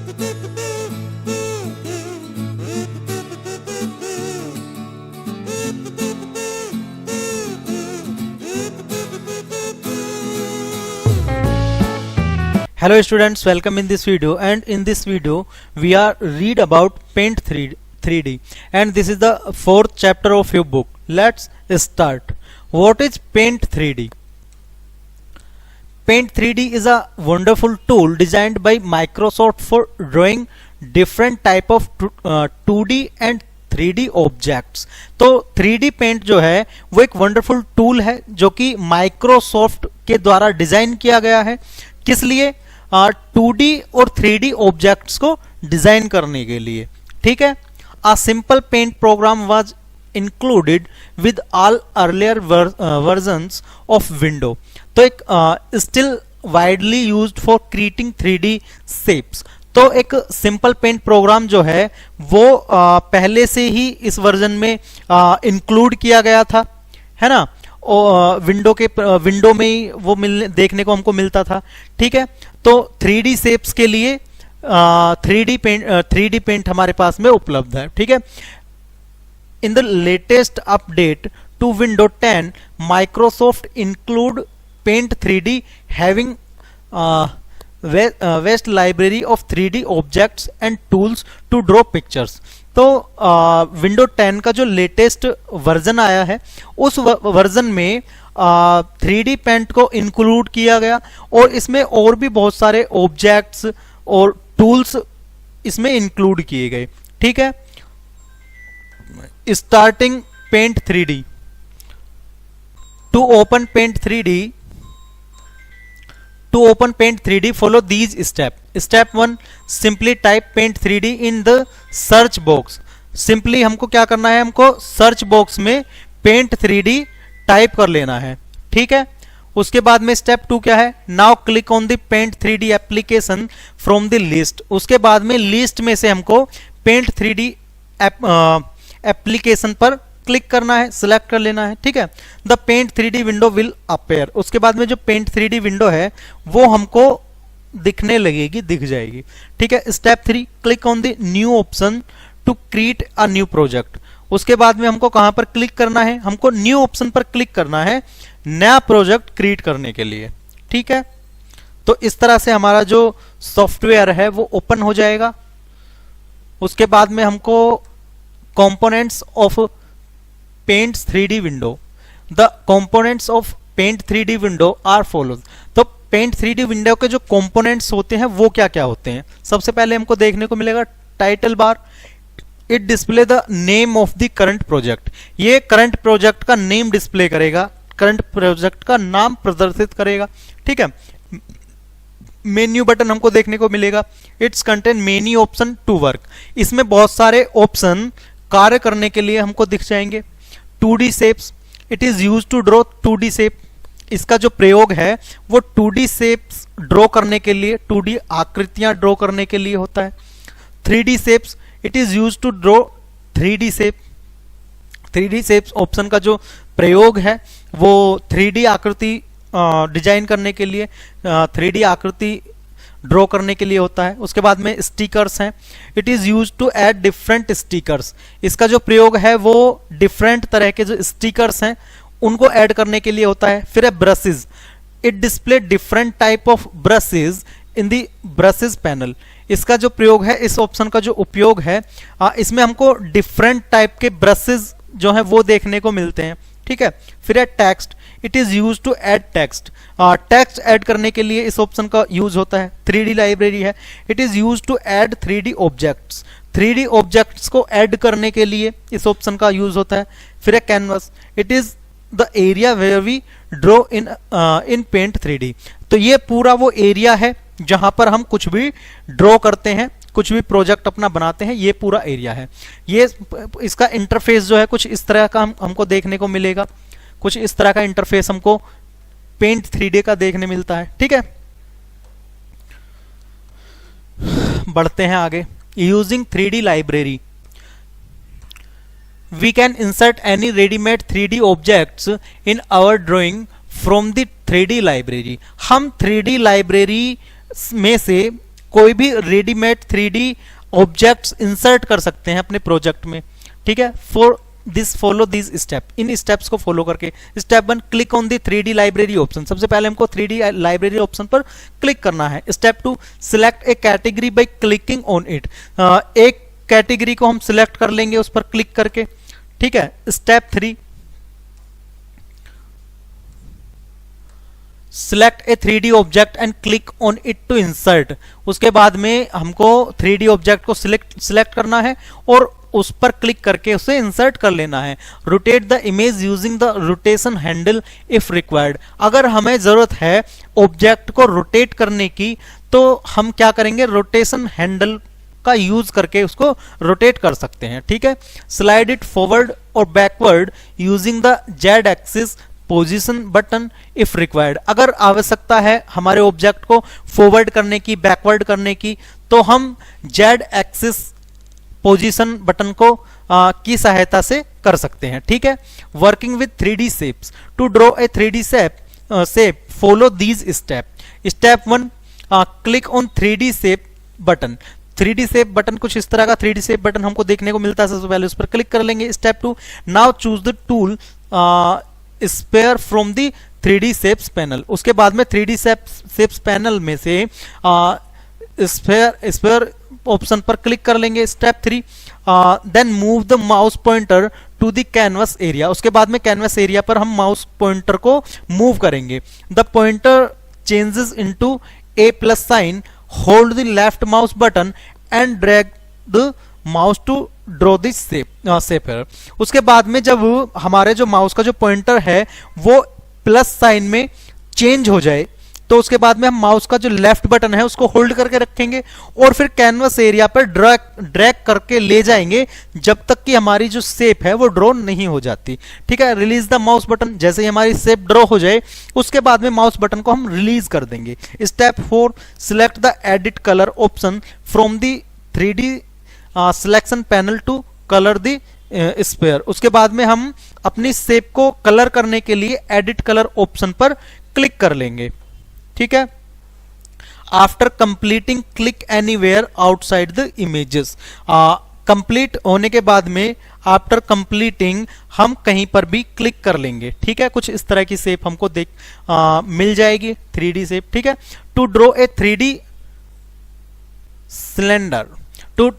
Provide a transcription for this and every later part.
Hello students, welcome in this video, and in this video we are read about Paint 3D and this is the fourth chapter of your book. Let's start. What is Paint 3D? Paint 3D is a wonderful tool designed by Microsoft for drawing different type of 2D and 3D objects. तो 3D paint जो है वो एक wonderful tool है जो कि Microsoft के द्वारा डिजाइन किया गया है। किस लिए? 2D और 3D ऑब्जेक्ट्स को डिजाइन करने के लिए। ठीक है। A simple paint program was included with all earlier versions of window. तो एक still widely used for creating 3D shapes. तो एक सिंपल पेंट प्रोग्राम जो है वो पहले से ही इस वर्जन में इंक्लूड किया गया था, है ना। विंडो में ही वो देखने को हमको मिलता था। ठीक है। तो 3D शेप्स के लिए 3D पेंट हमारे पास में उपलब्ध है। ठीक है। In the latest update to window 10 Microsoft include paint 3D having vast library of 3D objects and tools to draw pictures. तो विंडो 10 का जो लेटेस्ट वर्जन आया है उस वर्जन में 3D पेंट को इंक्लूड किया गया और इसमें और भी बहुत सारे ऑब्जेक्ट्स और टूल्स इसमें इंक्लूड किए गए। ठीक है। Starting paint 3D। To open paint 3D, follow these steps. Step 1, simply type paint 3D in the search box. Simply हमको क्या करना है? हमको सर्च बॉक्स में पेंट 3D टाइप कर लेना है। ठीक है। उसके बाद में स्टेप 2 क्या है? Now click on the paint 3D application from the list. उसके बाद में लिस्ट में से हमको पेंट 3D एप्लीकेशन पर क्लिक करना है, सिलेक्ट कर लेना है। ठीक है। The paint 3D window will appear. उसके बाद में जो पेंट 3D विंडो है वो हमको दिखने लगेगी, दिख जाएगी। ठीक है। Step 3, click on the new option to create a new project. उसके बाद में हमको कहां पर क्लिक करना है? हमको न्यू ऑप्शन पर क्लिक करना है नया प्रोजेक्ट क्रिएट करने के लिए। ठीक है। तो इस तरह से हमारा जो सॉफ्टवेयर है वो ओपन हो जाएगा। उसके बाद में हमको components of paint 3D window, the components of paint 3D window are follows. तो पेंट 3D विंडो के जो कंपोनेंट्स होते हैं वो क्या क्या होते हैं? सबसे पहले हमको देखने को मिलेगा title bar. It display the name of the current project. ये करंट प्रोजेक्ट का नेम डिस्प्ले करेगा, करंट प्रोजेक्ट का नाम प्रदर्शित करेगा। ठीक है। मेन्यू बटन हमको देखने को मिलेगा। It's contain many option to work. इसमें बहुत सारे ऑप्शन कार्य करने के लिए हमको दिख जाएंगे। 2D shapes, it is use to draw 2D shape. इसका जो प्रयोग है वो 2D शेप्स ड्रॉ करने के लिए, 2D आकृतियां ड्रॉ करने के लिए होता है। 3D shapes, it is use to draw 3D shape. 3D shapes option का जो प्रयोग है वो 3D आकृति डिजाइन करने के लिए, 3D आकृति ड्रॉ करने के लिए होता है। उसके बाद में स्टिकर्स हैं। It is use to add different stickers. इसका जो प्रयोग है वो डिफरेंट तरह के जो स्टिकर्स हैं उनको ऐड करने के लिए होता है। फिर है brushes. It display different type of brushes in the brushes panel. इसका जो प्रयोग है, इस ऑप्शन का जो उपयोग है, इसमें हमको डिफरेंट टाइप के ब्रशेज जो है वो देखने को मिलते हैं। ठीक है। फिर है text. It is use to add text. Text add करने के लिए इस ऑप्शन का यूज होता है। 3D लाइब्रेरी है। It is use to add 3D objects. 3D objects को ऐड करने के लिए इस ऑप्शन का यूज होता है। फिर है canvas. It is the area where we draw in paint 3D। तो ये पूरा वो एरिया है जहां पर हम कुछ भी ड्रॉ करते हैं, कुछ भी प्रोजेक्ट अपना बनाते हैं, ये पूरा एरिया है। ये इसका इंटरफेस जो है कुछ इस तरह का हमको देखने को मिलेगा। कुछ इस तरह का इंटरफेस हमको पेंट 3D का देखने मिलता है। ठीक है। बढ़ते हैं आगे। Using 3D library, we can insert any readymade 3D objects in our drawing from the 3D library. हम 3D लाइब्रेरी में से कोई भी रेडीमेड 3D ऑब्जेक्ट्स इंसर्ट कर सकते हैं अपने प्रोजेक्ट में, ठीक है। For this follow this step, in steps को फॉलो करके। Step 1, click on the 3D library option. सबसे पहले हमको 3D लाइब्रेरी ऑप्शन पर क्लिक करना है। Step 2, select A category by clicking on it. एक कैटेगरी को हम सिलेक्ट कर लेंगे उस पर क्लिक करके, ठीक है। Step 3, select a 3D object and click on it to insert. उसके बाद में हमको 3D ऑब्जेक्ट को सिलेक्ट करना है और उस पर क्लिक करके उसे इंसर्ट कर लेना है। Rotate the image using the rotation handle if required. अगर हमें जरूरत है ऑब्जेक्ट को रोटेट करने की तो हम क्या करेंगे, रोटेशन हैंडल का यूज करके उसको रोटेट कर सकते हैं, ठीक है। स्लाइड इट फॉरवर्ड और backward using the Z axis position button if required. अगर आवश्यकता है हमारे ऑब्जेक्ट को फॉरवर्ड करने की, बैकवर्ड करने की, तो हम जेड एक्सिस पोजीशन बटन को की सहायता से कर सकते हैं, ठीक है। Working with 3D shapes, to draw a 3D shape follow these step. Step 1, click on 3D shape button. 3D shape button कुछ इस तरह का 3D शेप बटन हमको देखने को मिलता है। सबसे पहले उस पर क्लिक कर लेंगे। Step 2, now choose the tool sphere from the 3D shapes panel. उसके बाद में 3D शेप्स पैनल में से स्पेयर ऑप्शन पर क्लिक कर लेंगे। Step 3, then move the mouse pointer to the canvas area. उसके बाद में कैनवस एरिया पर हम माउस पॉइंटर को मूव करेंगे। The pointer changes into a plus sign, hold the left mouse button and drag the mouse to draw this shape. उसके बाद में जब हमारे जो माउस का जो पॉइंटर है वो प्लस साइन में चेंज हो जाए तो उसके बाद में हम माउस का जो लेफ्ट बटन है उसको होल्ड करके रखेंगे और फिर कैनवस एरिया पर ड्रैग करके ले जाएंगे जब तक कि हमारी जो शेप है वो ड्रॉ नहीं हो जाती, ठीक है। रिलीज द माउस बटन, जैसे ही हमारी शेप ड्रॉ हो जाए उसके बाद में माउस बटन को हम रिलीज कर देंगे। Step 4, select the edit colour option from the 3D selection panel to colour the sphere. उसके बाद में हम अपनी शेप को कलर करने के लिए एडिट कलर ऑप्शन पर क्लिक कर लेंगे, ठीक है। After completing click anywhere outside the images. Complete होने के बाद में आफ्टर कंप्लीटिंग हम कहीं पर भी क्लिक कर लेंगे, ठीक है। कुछ इस तरह की शेप हमको मिल जाएगी 3D शेप, ठीक है। To draw a 3D cylinder, to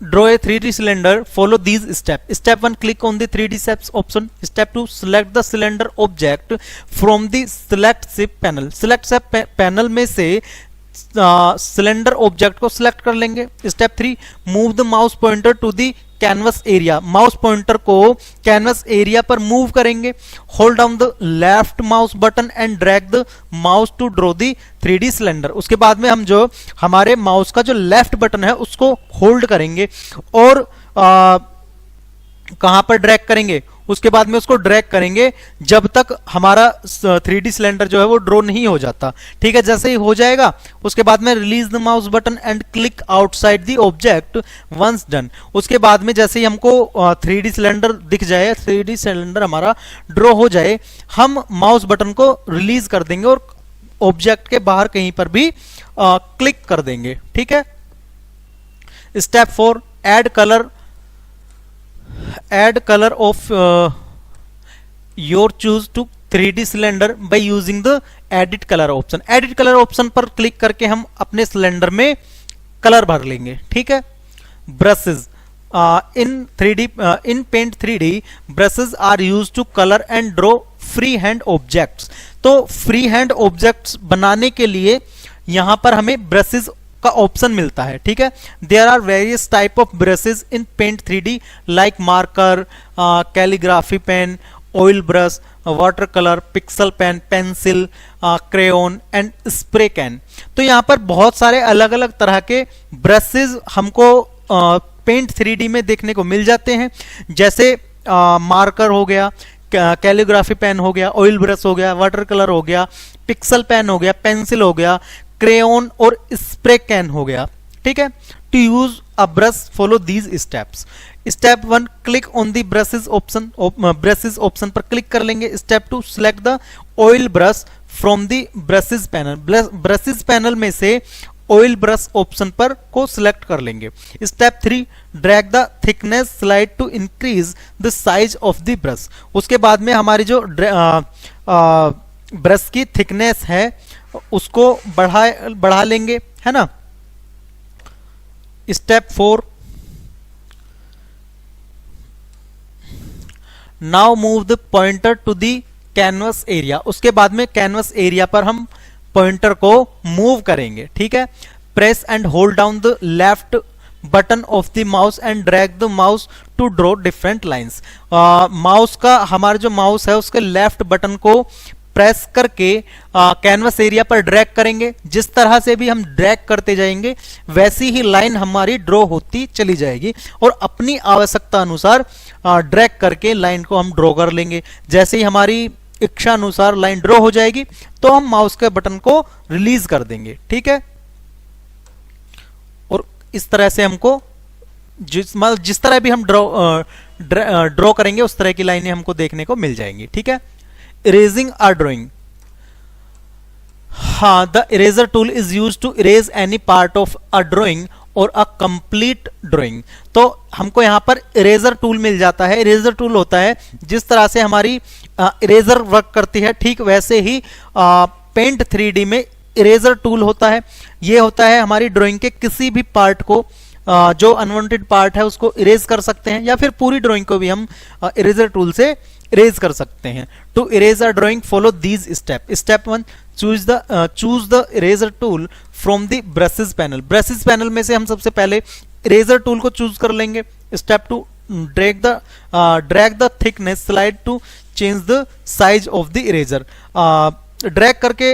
draw a 3D cylinder, follow these steps. Step 1, click on the 3D shapes option. Step 2, select the cylinder object from the select shape panel. select shape panel में से cylinder object को select कर लेंगे। Step 3, move the mouse pointer to the canvas area. Mouse pointer को canvas area पर move करेंगे। Hold down the left mouse button and drag the mouse to draw the 3D cylinder. उसके बाद में हम जो हमारे माउस का जो लेफ्ट बटन है उसको होल्ड करेंगे और कहां पर ड्रैग करेंगे, उसके बाद में उसको ड्रैग करेंगे जब तक हमारा 3D सिलेंडर जो है वो ड्रॉ नहीं हो जाता, ठीक है। जैसे ही हो जाएगा उसके बाद में release the mouse button and click outside the object once done. उसके बाद में जैसे ही हमको 3D सिलेंडर दिख जाए, 3D सिलेंडर हमारा ड्रॉ हो जाए, हम माउस बटन को रिलीज कर देंगे और ऑब्जेक्ट के बाहर कहीं पर भी क्लिक कर देंगे, ठीक है। Step 4, add color of your choose to 3D cylinder by using the edit color option। edit color option पर क्लिक करके हम अपने सिलेंडर में कलर भर लेंगे, ठीक है। Brushes, in paint 3D brushes are used to color and draw free hand objects। तो फ्री हैंड ऑब्जेक्ट्स बनाने के लिए यहां पर हमें ब्रशेज का ऑप्शन मिलता है, ठीक है। There are various type of brushes in paint 3D like marker, calligraphy pen, oil brush, water colour, pixel pen, pencil, crayon and spray can. तो यहाँ पर बहुत सारे अलग अलग तरह के ब्रशेज हमको पेंट 3D में देखने को मिल जाते हैं, जैसे मार्कर हो गया, कैलीग्राफी पेन हो गया, ऑयल ब्रश हो गया, वाटर कलर हो गया, पिक्सल पेन हो गया, पेंसिल हो गया, क्रेयॉन और स्प्रे कैन हो गया, ठीक है। To use a brush follow these steps. Step 1, click on the brushes option, brushes option पर क्लिक कर लेंगे। Step 2, select the oil brush from the brushes panel. Brushes panel में से ऑयल ब्रश ऑप्शन पर को सिलेक्ट कर लेंगे। Step 3, drag the thickness slide to increase the size of the brush. उसके बाद में हमारी जो ब्रश की थिकनेस है उसको बढ़ा लेंगे, है ना। Step 4, now move the pointer to the canvas area. उसके बाद में कैनवस एरिया पर हम पॉइंटर को मूव करेंगे, ठीक है। Press and hold down the left button of the mouse and drag the mouse to draw different lines. Mouse का, हमारा जो माउस है उसके लेफ्ट बटन को प्रेस करके कैनवस एरिया पर ड्रैग करेंगे। जिस तरह से भी हम ड्रैग करते जाएंगे वैसी ही लाइन हमारी ड्रॉ होती चली जाएगी और अपनी आवश्यकता अनुसार ड्रैग करके लाइन को हम ड्रॉ कर लेंगे। जैसे ही हमारी इच्छा अनुसार लाइन ड्रॉ हो जाएगी तो हम माउस के बटन को रिलीज कर देंगे, ठीक है। और इस तरह से हमको जिस तरह भी हम ड्रॉ करेंगे उस तरह की लाइनें हमको देखने को मिल जाएंगी, ठीक है। इरेजिंग अ ड्राइंग, हाँ, the eraser tool is used to erase any part of a drawing or a complete drawing. तो हमको यहां पर इरेजर टूल मिल जाता है। इरेजर टूल होता है जिस तरह से हमारी इरेजर वर्क करती है, ठीक वैसे ही पेंट 3D में इरेजर टूल होता है। ये होता है हमारी ड्राइंग के किसी भी पार्ट को, जो अनवांटेड पार्ट है उसको इरेज कर सकते हैं या फिर पूरी ड्राइंग को भी हम इरेजर टूल से इरेज कर सकते हैं। To erase a drawing follow these step. Step 1, choose the eraser tool from the brushes panel. Brushes panel में से हम सबसे पहले इरेजर टूल को चूज कर लेंगे। Step 2, drag the thickness slide to change the size of the eraser. Drag करके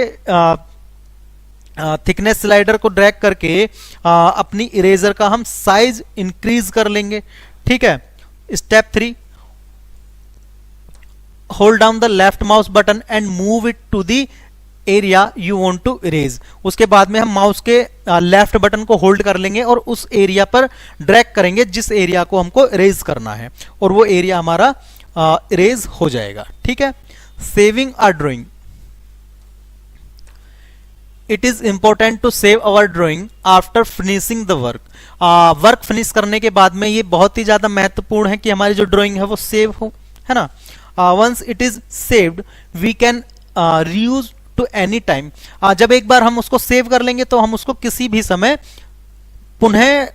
thickness slider को ड्रैग करके अपनी इरेजर का हम साइज इंक्रीज कर लेंगे, ठीक है। Step 3, hold down the left mouse button and move it to the area you want to erase. उसके बाद में हम माउस के लेफ्ट बटन को होल्ड कर लेंगे और उस एरिया पर ड्रैग करेंगे जिस एरिया को हमको इरेज करना है और वो एरिया हमारा इरेज हो जाएगा, ठीक है। Saving a drawing, it is important to save our drawing after finishing the work. Work finish करने के बाद में ये बहुत ही ज्यादा महत्वपूर्ण है कि हमारी जो ड्राइंग है वो सेव हो, है ना। Once it is saved we can reuse to any time. जब एक बार हम उसको सेव कर लेंगे तो हम उसको किसी भी समय पुनः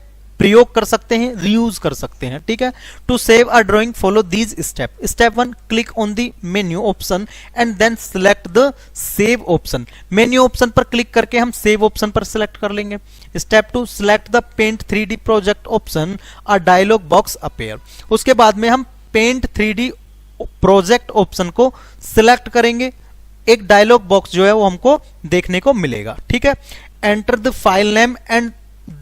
प्रयोग कर सकते हैं, रीयूज कर सकते हैं, ठीक है। To save a drawing follow these step. Step 1, click on the menu option and then select the save option. Menu option पर क्लिक करके हम सेव ऑप्शन पर सिलेक्ट कर लेंगे। Step 2, select the paint 3D project option, a dialog box appear. उसके बाद में हम पेंट 3D प्रोजेक्ट ऑप्शन को सिलेक्ट करेंगे। एक डायलॉग बॉक्स जो है वो हमको देखने को मिलेगा, ठीक है। Enter the file name and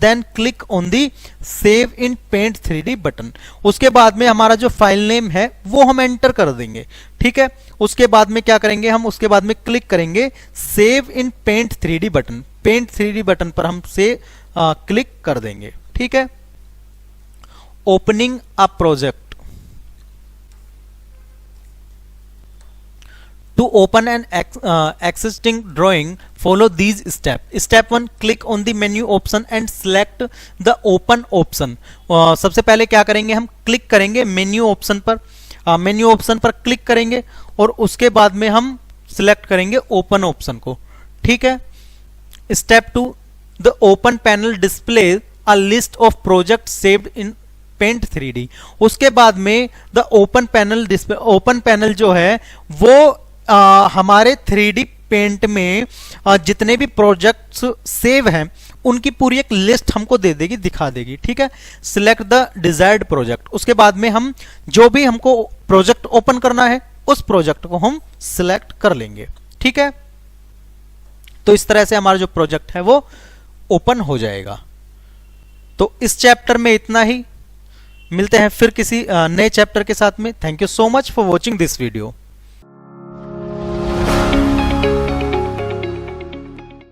then click on the save in paint 3D button. उसके बाद में हमारा जो फाइल नेम है वो हम एंटर कर देंगे, ठीक है। उसके बाद में क्या करेंगे हम, उसके बाद में क्लिक करेंगे save in paint 3D button. Paint 3D button पर हम से क्लिक कर देंगे, ठीक है। Opening a project, to open an existing drawing follow these steps. Step 1, click on the menu option and select the open option. सबसे पहले क्या करेंगे, हम क्लिक करेंगे मेन्यू ऑप्शन पर। मेन्यू ऑप्शन पर क्लिक करेंगे और उसके बाद में हम सिलेक्ट करेंगे ओपन ऑप्शन को, ठीक है। Step 2, the open panel display a list of projects saved in पेंट 3D। उसके बाद में the open panel display, open panel जो है वो हमारे 3D पेंट में जितने भी प्रोजेक्ट्स सेव हैं उनकी पूरी एक लिस्ट हमको दे देगी, दिखा देगी, ठीक है। Select the desired project. उसके बाद में हम जो भी हमको प्रोजेक्ट ओपन करना है उस प्रोजेक्ट को हम सिलेक्ट कर लेंगे, ठीक है। तो इस तरह से हमारा जो प्रोजेक्ट है वो ओपन हो जाएगा। तो इस चैप्टर में इतना ही, मिलते हैं फिर किसी नए चैप्टर के साथ में। Thank you so much for watching this video.